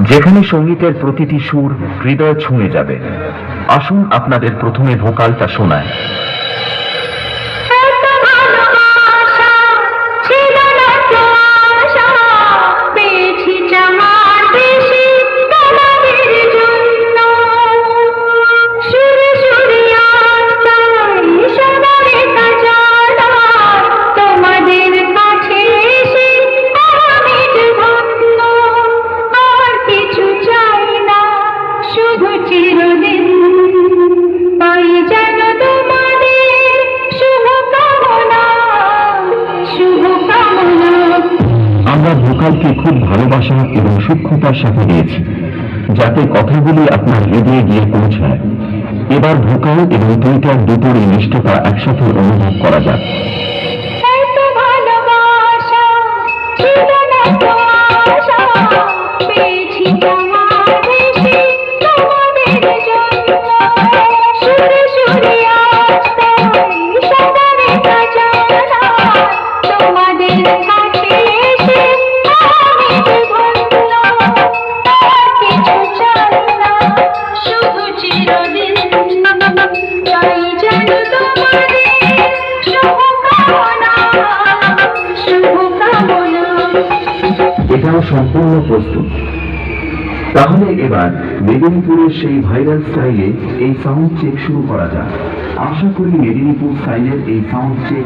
যেখানে সঙ্গীতের প্রতিটি সুর হৃদয় ছুঁয়ে যাবে। আসুন আপনাদের প্রথমে ভোকালটা শোনায়। আমরা ভোকালকে খুব ভালোবাসা এবং সূক্ষ্মতার সাথে দিয়েছি, যাতে কথাগুলি আপনার হৃদয়ে গিয়ে পৌঁছায়। এবার ভোকাল এবং টুইটার দুটোর এই নিষ্ঠতা একসাথে অনুভব করা যাক। এটাও সম্পূর্ণ প্রস্তুত। তাহলে এবার মেদিনীপুরের সেই ভাইরাল স্টাইলে এই সাউন্ড চেক শুরু করা যাক। আশা করি মেদিনীপুর স্টাইলের এই সাউন্ড চেক